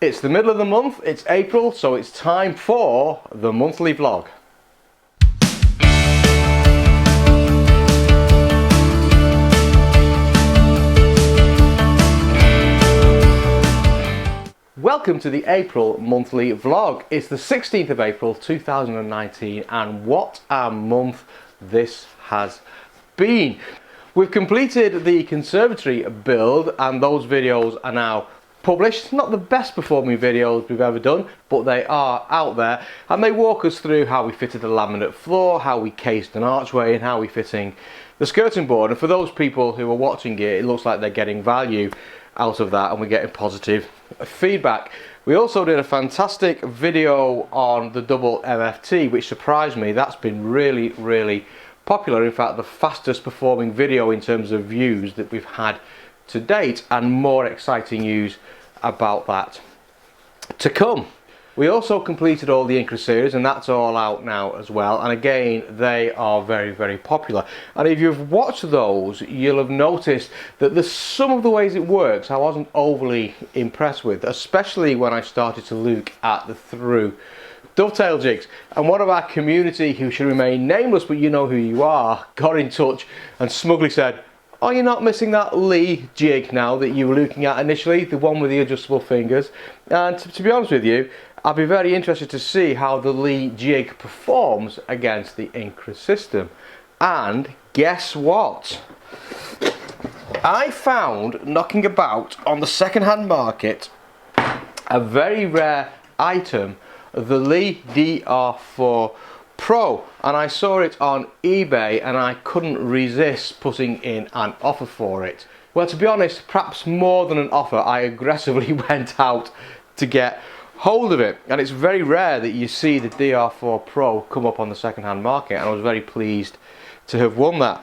It's the middle of the month, it's April, so it's time for the monthly vlog. Welcome to the April monthly vlog. It's the 16th of April 2019 and what a month this has been. We've completed the conservatory build and those videos are now published. Not the best performing videos we've ever done, but they are out there and they walk us through how we fitted the laminate floor, how we cased an archway and how we're fitting the skirting board. And for those people who are watching it, it looks like they're getting value out of that and we're getting positive feedback. We also did a fantastic video on the double MFT, which surprised me. That's been really popular. In fact, the fastest performing video in terms of views that we've had to date, and more exciting news about that to come. We also completed all the Incra series and that's all out now as well, and again they are very popular. And if you've watched those, you'll have noticed that there's some of the ways it works I wasn't overly impressed with, especially when I started to look at the through dovetail jigs. And one of our community, who should remain nameless but you know who you are, got in touch and smugly said, "Oh, you're not missing that Lee jig now that you were looking at initially, the one with the adjustable fingers?" And to be honest with you, I'd be very interested to see how the Lee jig performs against the Incra system. And guess what? I found, knocking about on the second-hand market, a very rare item, the Lee DR4 Pro, and I saw it on eBay and I couldn't resist putting in an offer for it. Well, to be honest, perhaps more than an offer, I aggressively went out to get hold of it, and it's very rare that you see the DR4 Pro come up on the second-hand market, and I was very pleased to have won that.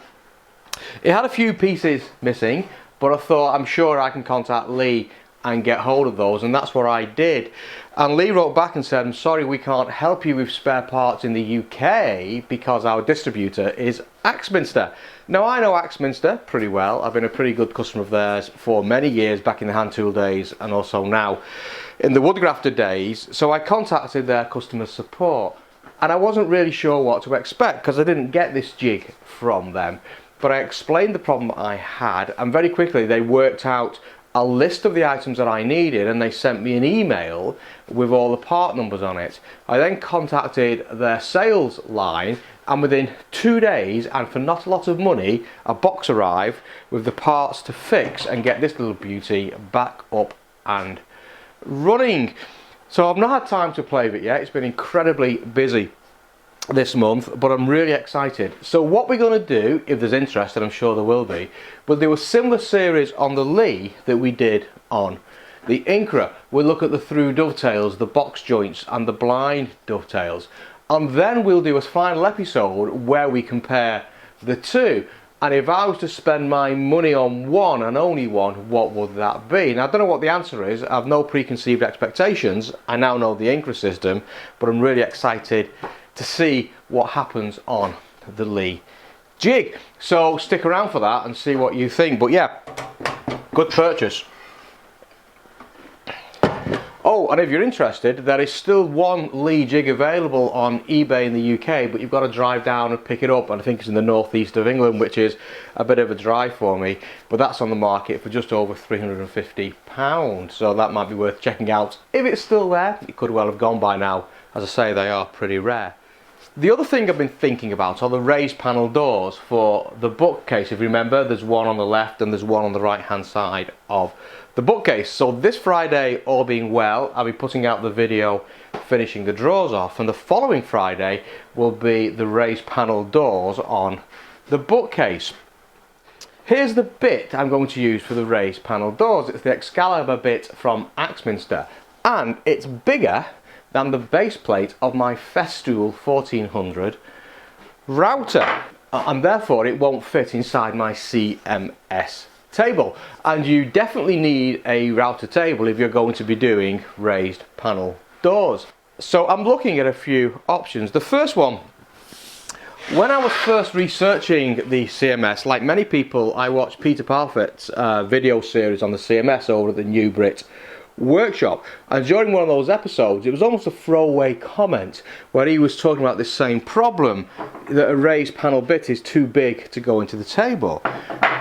It had a few pieces missing, but I thought I'm sure I can contact Lee and get hold of those, and that's what I did. And Lee wrote back and said, "I'm sorry, we can't help you with spare parts in the UK because our distributor is Axminster." Now, I know Axminster pretty well. I've been a pretty good customer of theirs for many years, back in the hand tool days and also now in the Woodgrafter days. So I contacted their customer support and I wasn't really sure what to expect because I didn't get this jig from them. But I explained the problem I had, and very quickly they worked out a list of the items that I needed and they sent me an email with all the part numbers on it. I then contacted their sales line, and within 2 days and for not a lot of money, a box arrived with the parts to fix and get this little beauty back up and running. So I've not had time to play with it yet. It's been incredibly busy this month, but I'm really excited. So what we're going to do, if there's interest, and I'm sure there will be, we'll do a similar series on the Lee that we did on the Incra. We'll look at the through dovetails, the box joints and the blind dovetails, and then we'll do a final episode where we compare the two. And if I was to spend my money on one and only one, what would that be? Now, I don't know what the answer is. I have no preconceived expectations. I now know the Incra system, but I'm really excited to see what happens on the Lee jig. So stick around for that and see what you think. But yeah, good purchase. Oh, and if you're interested, there is still one Lee jig available on eBay in the UK, but you've got to drive down and pick it up, and I think it's in the northeast of England, which is a bit of a drive for me, but that's on the market for just over £350, so that might be worth checking out. If it's still there, it could well have gone by now. As I say, they are pretty rare. The other thing I've been thinking about are the raised panel doors for the bookcase. If you remember, there's one on the left and there's one on the right hand side of the bookcase. So this Friday, all being well, I'll be putting out the video finishing the drawers off, and the following Friday will be the raised panel doors on the bookcase. Here's the bit I'm going to use for the raised panel doors. It's the Excalibur bit from Axminster, and it's bigger than the base plate of my Festool 1400 router, and therefore it won't fit inside my CMS table. And you definitely need a router table if you're going to be doing raised panel doors. So I'm looking at a few options. The first one, when I was first researching the CMS, like many people, I watched Peter Parfitt's video series on the CMS over at the New Brit Workshop, and during one of those episodes it was almost a throwaway comment where he was talking about this same problem, that a raised panel bit is too big to go into the table,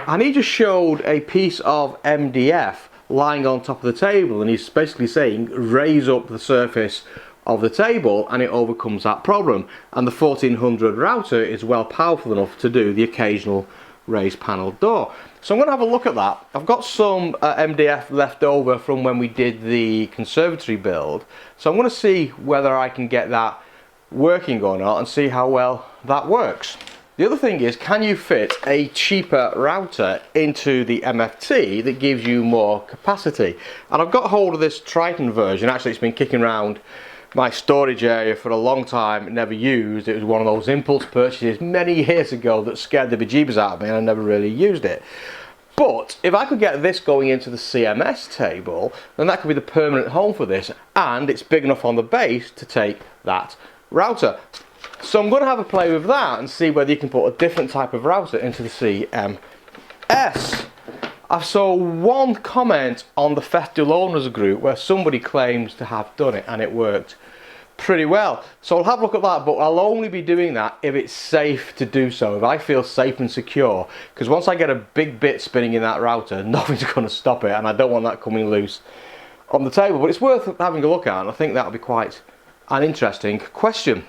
and he just showed a piece of MDF lying on top of the table, and he's basically saying raise up the surface of the table and it overcomes that problem, and the 1400 router is well powerful enough to do the occasional raised panel door. So I'm going to have a look at that. I've got some MDF left over from when we did the conservatory build, so I'm going to see whether I can get that working or not and see how well that works. The other thing is, can you fit a cheaper router into the MFT that gives you more capacity? And I've got hold of this Triton version. Actually, it's been kicking around my storage area for a long time, never used. It was one of those impulse purchases many years ago that scared the bejeebers out of me, and I never really used it. But if I could get this going into the CMS table, then that could be the permanent home for this, and it's big enough on the base to take that router. So I'm going to have a play with that and see whether you can put a different type of router into the CMS. I saw one comment on the Festool Owners group where somebody claims to have done it and it worked pretty well. So I'll have a look at that, but I'll only be doing that if it's safe to do so, if I feel safe and secure, because once I get a big bit spinning in that router, nothing's going to stop it, and I don't want that coming loose on the table. But it's worth having a look at, and I think that'll be quite an interesting question.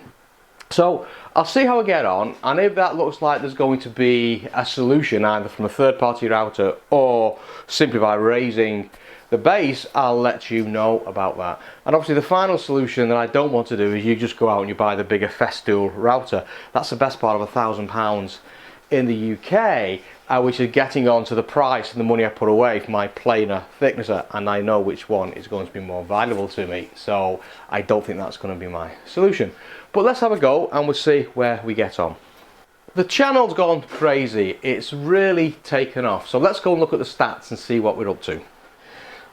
So I'll see how I get on, and if that looks like there's going to be a solution either from a third-party router or simply by raising the base, I'll let you know about that. And obviously the final solution that I don't want to do is you just go out and you buy the bigger Festool router. That's the best part of £1,000 in the UK, which is getting on to the price and the money I put away for my planer thicknesser, and I know which one is going to be more valuable to me, so I don't think that's going to be my solution. But let's have a go and we'll see where we get on. The channel's gone crazy, it's really taken off, so let's go and look at the stats and see what we're up to.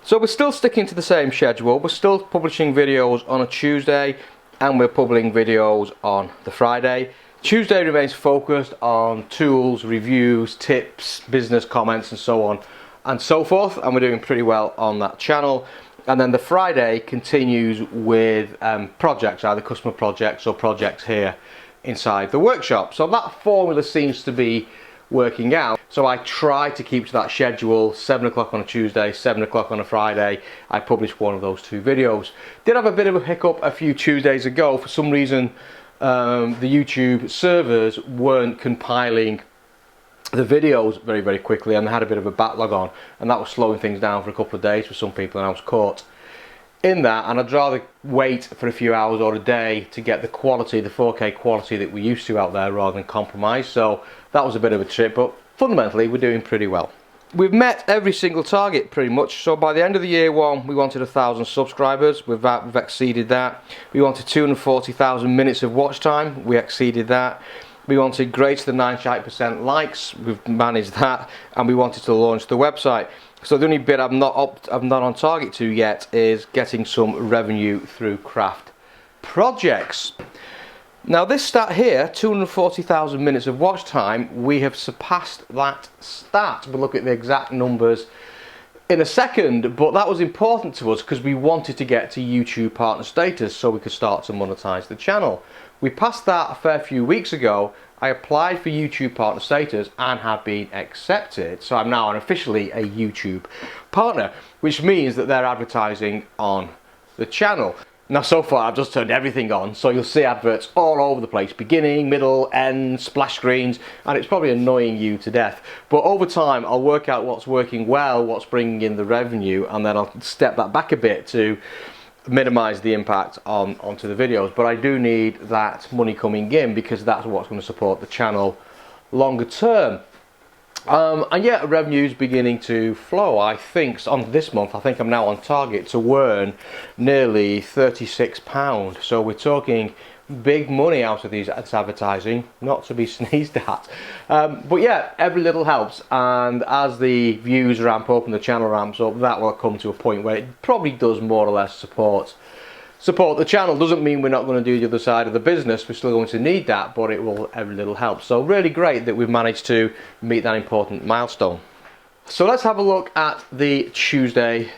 So we're still sticking to the same schedule. We're still publishing videos on a Tuesday and we're publishing videos on the Friday. Tuesday remains focused on tools, reviews, tips, business comments and so on and so forth, and we're doing pretty well on that channel. And then the Friday continues with projects, either customer projects or projects here inside the workshop. So that formula seems to be working out. So I try to keep to that schedule, 7 o'clock on a Tuesday, 7 o'clock on a Friday. I publish one of those two videos. Did have a bit of a hiccup a few Tuesdays ago. For some reason, the YouTube servers weren't compiling the videos very quickly, and they had a bit of a backlog on, and that was slowing things down for a couple of days for some people, and I was caught in that. And I'd rather wait for a few hours or a day to get the quality, the 4K quality that we're used to out there, rather than compromise. So that was a bit of a trip, but fundamentally we're doing pretty well. We've met every single target pretty much. So by the end of the year one, we wanted 1,000 subscribers. We've exceeded that. We wanted 240,000 minutes of watch time. We exceeded that. We wanted greater than 98% likes. We've managed that, and we wanted to launch the website. So the only bit I'm not on target to yet is getting some revenue through craft projects. Now this stat here, 240,000 minutes of watch time, we have surpassed that stat. We'll look at the exact numbers in a second, but that was important to us because we wanted to get to YouTube partner status so we could start to monetize the channel. We passed that a fair few weeks ago. I applied for YouTube partner status and have been accepted, so I'm now officially a YouTube partner, which means that they're advertising on the channel. Now so far I've just turned everything on, so you'll see adverts all over the place, beginning, middle, end, splash screens, and it's probably annoying you to death. But over time I'll work out what's working well, what's bringing in the revenue, and then I'll step that back a bit to minimize the impact onto the videos. But I do need that money coming in because that's what's going to support the channel longer term. And yeah, revenue's beginning to flow. I think on this month, I think I'm now on target to earn nearly £36. So we're talking big money out of these advertising, not to be sneezed at. But yeah, every little helps, and as the views ramp up and the channel ramps up, that will come to a point where it probably does more or less support the channel. Doesn't mean we're not going to do the other side of the business. We're still going to need that, but it will every little help. So really great that we've managed to meet that important milestone. So let's have a look at the Tuesday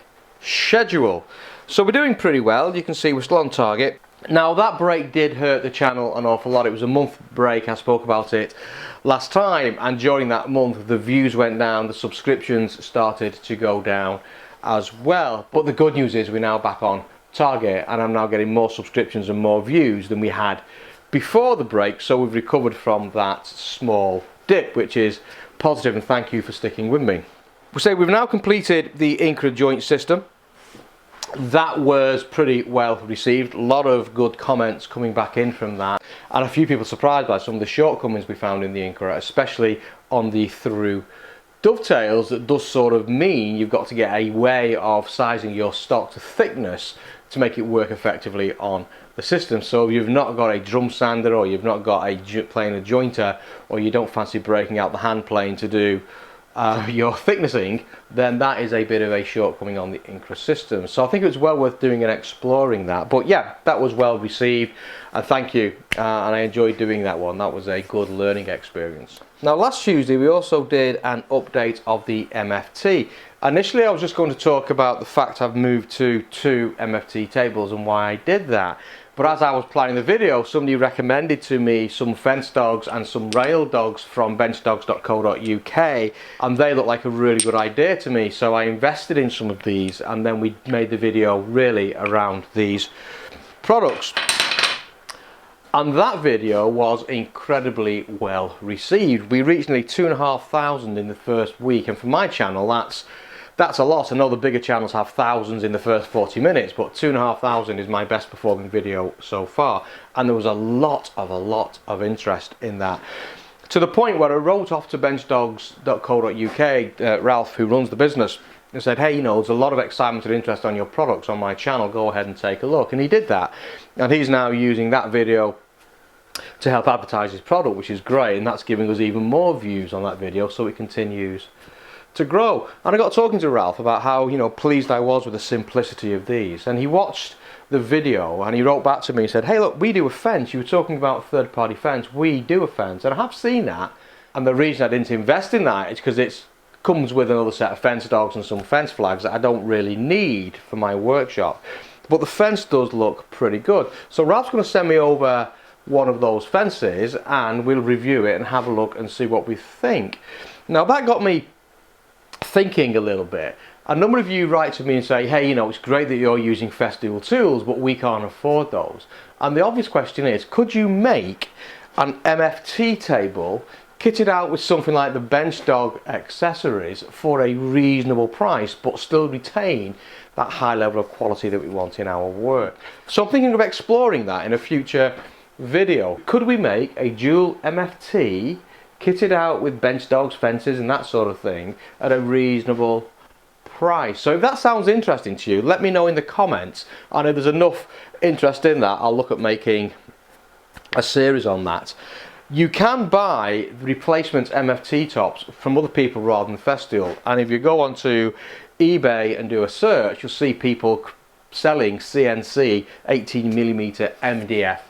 schedule. So we're doing pretty well. You can see we're still on target. Now that break did hurt the channel an awful lot. It was a month break, I spoke about it last time, and during that month the views went down, the subscriptions started to go down as well. But the good news is we're now back on target, and I'm now getting more subscriptions and more views than we had before the break, so we've recovered from that small dip, which is positive, and thank you for sticking with me. We say we've now completed the Incra joint system. That was pretty well received. A lot of good comments coming back in from that, and a few people surprised by some of the shortcomings we found in the Incra, especially on the through dovetails. That does sort of mean you've got to get a way of sizing your stock to thickness to make it work effectively on the system. So if you've not got a drum sander, or you've not got a planer jointer, or you don't fancy breaking out the hand plane to do your thicknessing, then that is a bit of a shortcoming on the Incra system. So I think it was well worth doing and exploring that. But yeah, that was well received, and thank you, and I enjoyed doing that one. That was a good learning experience. Now last Tuesday we also did an update of the MFT. Initially I was just going to talk about the fact I've moved to 2 MFT tables and why I did that. But as I was planning the video, somebody recommended to me some fence dogs and some rail dogs from BenchDogs.co.uk, and they look like a really good idea to me. So I invested in some of these, and then we made the video really around these products. And that video was incredibly well received. We reached nearly 2,500 in the first week, and for my channel that's a lot. I know the bigger channels have thousands in the first 40 minutes, but 2,500 is my best performing video so far, and there was a lot of interest in that, to the point where I wrote off to BenchDogs.co.uk, Ralph, who runs the business, and said, hey, you know, there's a lot of excitement and interest on your products on my channel, go ahead and take a look. And he did that, and he's now using that video to help advertise his product, which is great, and that's giving us even more views on that video, so it continues to grow. And I got talking to Ralph about how, you know, pleased I was with the simplicity of these, and he watched the video and he wrote back to me and said, hey look, we do a fence. You were talking about third-party fence. We do a fence, and I have seen that, and the reason I didn't invest in that is because it comes with another set of fence dogs and some fence flags that I don't really need for my workshop, but the fence does look pretty good. So Ralph's going to send me over one of those fences, and we'll review it and have a look and see what we think. Now that got me thinking a little bit. A number of you write to me and say, hey, you know, it's great that you're using festival tools, but we can't afford those. And the obvious question is, could you make an MFT table kitted out with something like the BenchDog accessories for a reasonable price, but still retain that high level of quality that we want in our work? So I'm thinking of exploring that in a future video. Could we make a dual MFT kitted out with BenchDogs fences and that sort of thing at a reasonable price? So if that sounds interesting to you, let me know in the comments, and if there's enough interest in that, I'll look at making a series on that. You can buy replacement MFT tops from other people rather than Festool, and if you go onto eBay and do a search, you'll see people selling CNC 18mm MDF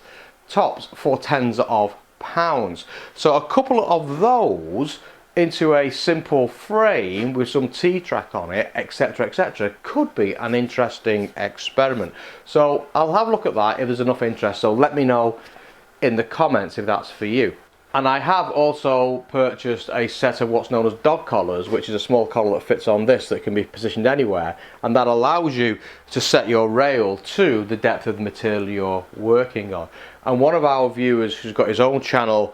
tops for tens of pounds. So a couple of those into a simple frame with some T-track on it, etc, etc, could be an interesting experiment. So I'll have a look at that if there's enough interest, so let me know in the comments if that's for you. And I have also purchased a set of what's known as dog collars, which is a small collar that fits on this that can be positioned anywhere, and that allows you to set your rail to the depth of the material you're working on. And one of our viewers who's got his own channel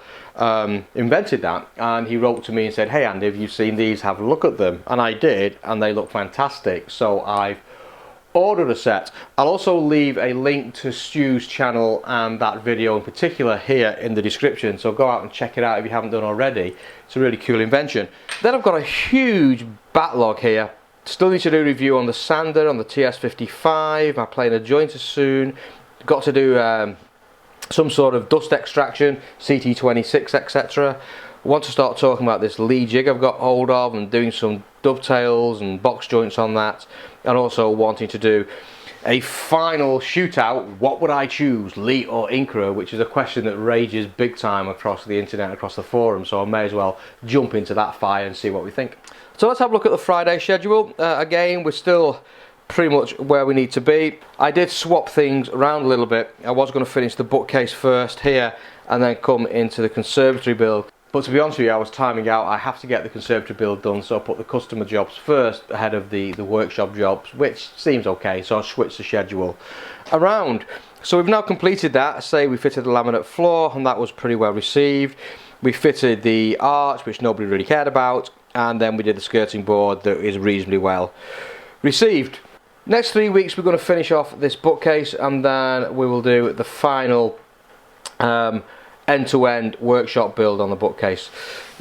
invented that, and he wrote to me and said, hey Andy, have you seen these? Have a look at them. And I did, and they look fantastic, so I've ordered a set. I'll also leave a link to Stu's channel and that video in particular here in the description, so go out and check it out if you haven't done already. It's a really cool invention. Then I've got a huge backlog here. Still need to do a review on the sander, on the TS55, my planer jointer soon. Got to do some sort of dust extraction, CT26, etc. Want to start talking about this Lee jig I've got hold of and doing some dovetails and box joints on that, and also wanting to do a final shootout. What would I choose, Lee or Incra, which is a question that rages big time across the internet, across the forum, so I may as well jump into that fire and see what we think. So let's have a look at the Friday schedule. Again, we're still pretty much where we need to be. I did swap things around a little bit. I was going to finish the bookcase first here and then come into the conservatory build. But to be honest with you, I was timing out. I have to get the conservatory build done, so I put the customer jobs first ahead of the workshop jobs, which seems okay, so I switched the schedule around. So we've now completed that. Say we fitted the laminate floor, and that was pretty well received. We fitted the arch, which nobody really cared about, and then we did the skirting board that is reasonably well received. Next 3 weeks we're going to finish off this bookcase, and then we will do the final end-to-end workshop build on the bookcase.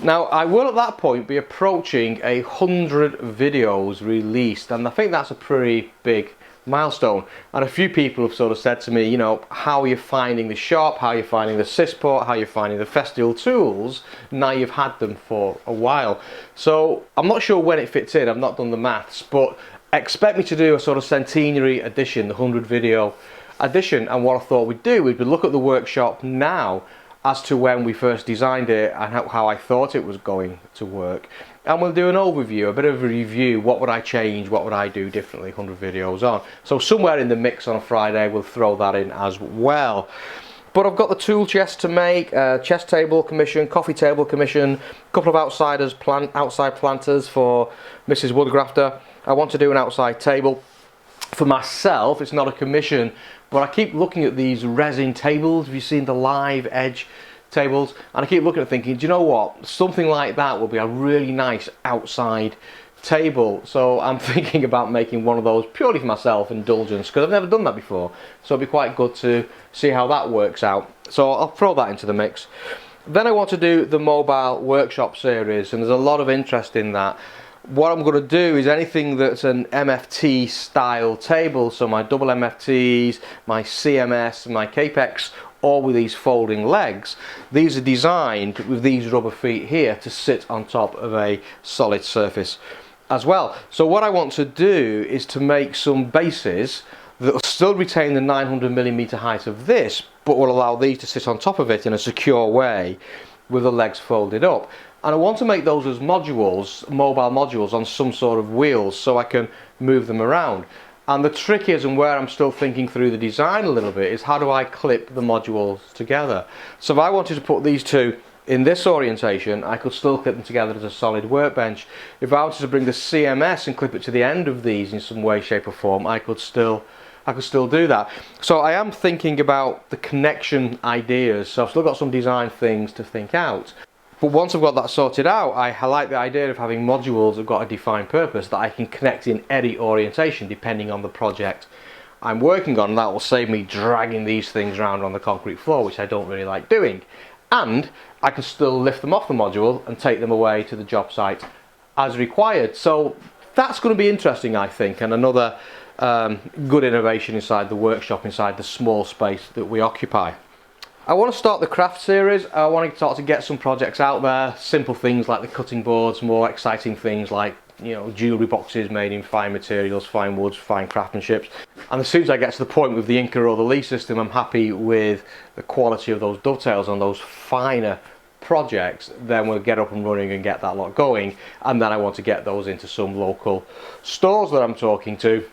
Now I will at that point be approaching 100 videos released, and I think that's a pretty big milestone. And a few people have sort of said to me, you know, how are you finding the shop, how are you finding the sysport, how are you finding the Festival tools now you've had them for a while. So I'm not sure when it fits in, I've not done the maths, but expect me to do a sort of centenary edition, the 100 video edition. And what I thought we'd do is we'd look at the workshop now as to when we first designed it and how I thought it was going to work, and we'll do an overview, a bit of a review. What would I change, what would I do differently 100 videos on. So somewhere in the mix on a Friday we'll throw that in as well. But I've got the tool chest to make, chest table commission, coffee table commission, a couple of outside planters for Mrs. Woodgrafter. I want to do an outside table for myself. It's not a commission, but I keep looking at these resin tables. Have you seen the live edge tables? And I keep looking at thinking, do you know what, something like that will be a really nice outside table. So I'm thinking about making one of those purely for myself, indulgence, because I've never done that before, so it'll be quite good to see how that works out. So I'll throw that into the mix. Then I want to do the mobile workshop series, and there's a lot of interest in that. What I'm going to do is anything that's an MFT style table, so my double MFTs, my CMS, my Capex, all with these folding legs. These are designed with these rubber feet here to sit on top of a solid surface as well. So what I want to do is to make some bases that will still retain the 900mm height of this, but will allow these to sit on top of it in a secure way with the legs folded up. And I want to make those as modules, mobile modules on some sort of wheels, so I can move them around. And the trick is, and where I'm still thinking through the design a little bit, is how do I clip the modules together. So if I wanted to put these two in this orientation, I could still clip them together as a solid workbench. If I wanted to bring the CMS and clip it to the end of these in some way, shape or form, I could still do that. So I am thinking about the connection ideas, so I've still got some design things to think out. But once I've got that sorted out, I like the idea of having modules that have got a defined purpose that I can connect in any orientation depending on the project I'm working on. And that will save me dragging these things around on the concrete floor, which I don't really like doing. And I can still lift them off the module and take them away to the job site as required. So that's going to be interesting, I think, and another good innovation inside the workshop, inside the small space that we occupy. I want to start the craft series. I want to start to get some projects out there, simple things like the cutting boards, more exciting things like, you know, jewellery boxes made in fine materials, fine woods, fine craftsmanship. And as soon as I get to the point with the Incra or the Lee system, I'm happy with the quality of those dovetails on those finer projects, then we'll get up and running and get that lot going. And then I want to get those into some local stores that I'm talking to,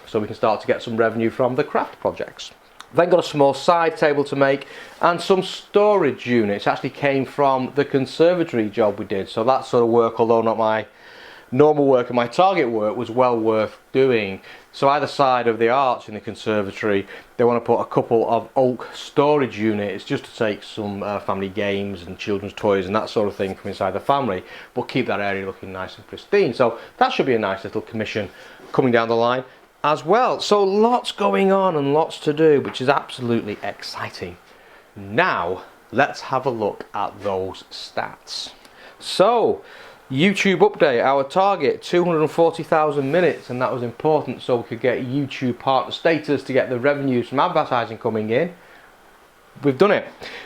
so we can start to get some revenue from the craft projects. Then got a small side table to make and some storage units. Actually came from the conservatory job we did, so that sort of work, although not my normal work and my target work, was well worth doing. So either side of the arch in the conservatory, they want to put a couple of oak storage units just to take some family games and children's toys and that sort of thing from inside the family, but keep that area looking nice and pristine. So that should be a nice little commission coming down the line as well. So lots going on and lots to do, which is absolutely exciting. Now let's have a look at those stats. So YouTube update, our target 240,000 minutes, and that was important so we could get YouTube partner status to get the revenues from advertising coming in. We've done it.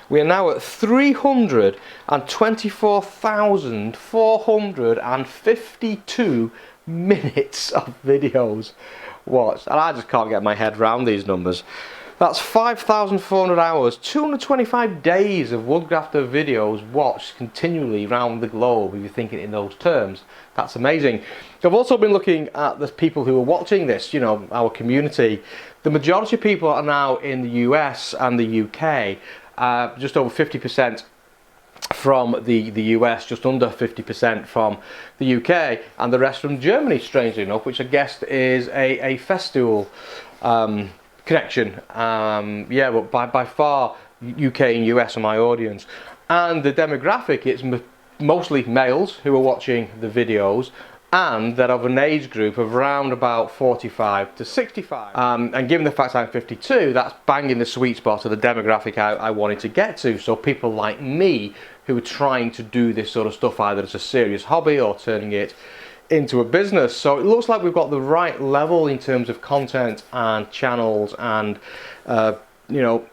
We are now at 324,452 minutes of videos watched, and I just can't get my head around these numbers. That's 5,400 hours, 225 days of Woodgrafter videos watched continually around the globe, if you're thinking in those terms. That's amazing. I've also been looking at the people who are watching this, you know, our community. The majority of people are now in the US and the UK, just over 50% from the US, just under 50% from the UK, and the rest from Germany, strangely enough, which I guess is a festival connection. Yeah, but by far UK and US are my audience, and the demographic, it's mostly males who are watching the videos, and that of an age group of around about 45 to 65. And given the fact I'm 52, that's banging the sweet spot of the demographic I wanted to get to. So people like me who are trying to do this sort of stuff either as a serious hobby or turning it into a business. So it looks like we've got the right level in terms of content and channels and you know,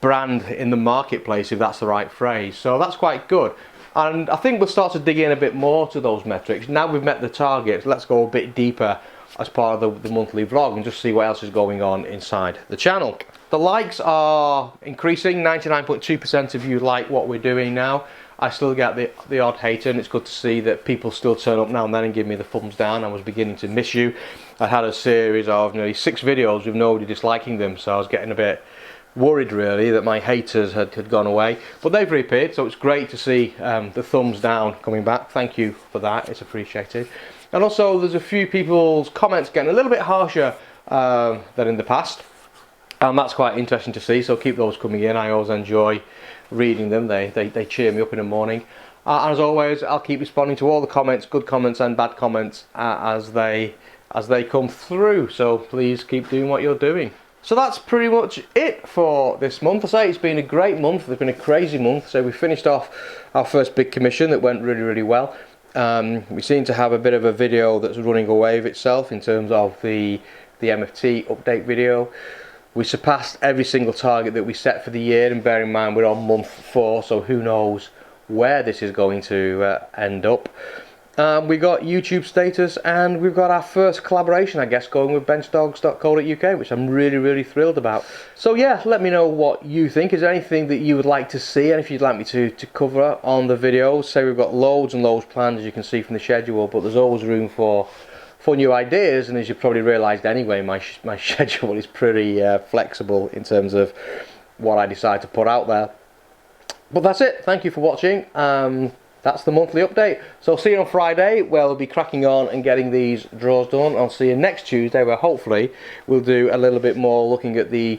brand in the marketplace, if that's the right phrase. So that's quite good. And I think we'll start to dig in a bit more to those metrics. Now we've met the targets, let's go a bit deeper as part of the monthly vlog and just see what else is going on inside the channel. The likes are increasing, 99.2% of you like what we're doing now. I still get the odd hater, and it's good to see that people still turn up now and then and give me the thumbs down. I was beginning to miss you. I had a series of nearly 6 videos with nobody disliking them, so I was getting a bit worried really that my haters had gone away, but they've reappeared, so it's great to see the thumbs down coming back. Thank you for that, it's appreciated. And also there's a few people's comments getting a little bit harsher than in the past, and that's quite interesting to see, so keep those coming in. I always enjoy reading them, they cheer me up in the morning. And as always, I'll keep responding to all the comments, good comments and bad comments, as they come through, so please keep doing what you're doing. So that's pretty much it for this month. I say it's been a great month, it's been a crazy month. So we finished off our first big commission that went really well. We seem to have a bit of a video that's running away with itself in terms of the MFT update video. We surpassed every single target that we set for the year, and bear in mind we're on month 4, so who knows where this is going to end up. We got YouTube status, and we've got our first collaboration, I guess, going with BenchDogs.co.uk, which I'm really thrilled about. So yeah, let me know what you think. Is there anything that you would like to see, and if you'd like me to cover on the videos? Say we've got loads and loads planned, as you can see from the schedule, but there's always room for new ideas, and as you probably realised anyway, my schedule is pretty flexible in terms of what I decide to put out there. But that's it. Thank you for watching. That's the monthly update. So see you on Friday, where we'll be cracking on and getting these drawers done. I'll see you next Tuesday, where hopefully we'll do a little bit more looking at the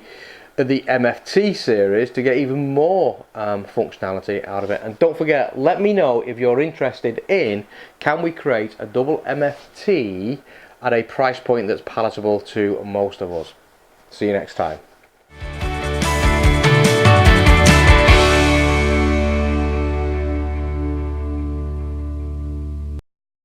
MFT series to get even more functionality out of it. And don't forget, let me know if you're interested in, can we create a double MFT at a price point that's palatable to most of us. See you next time.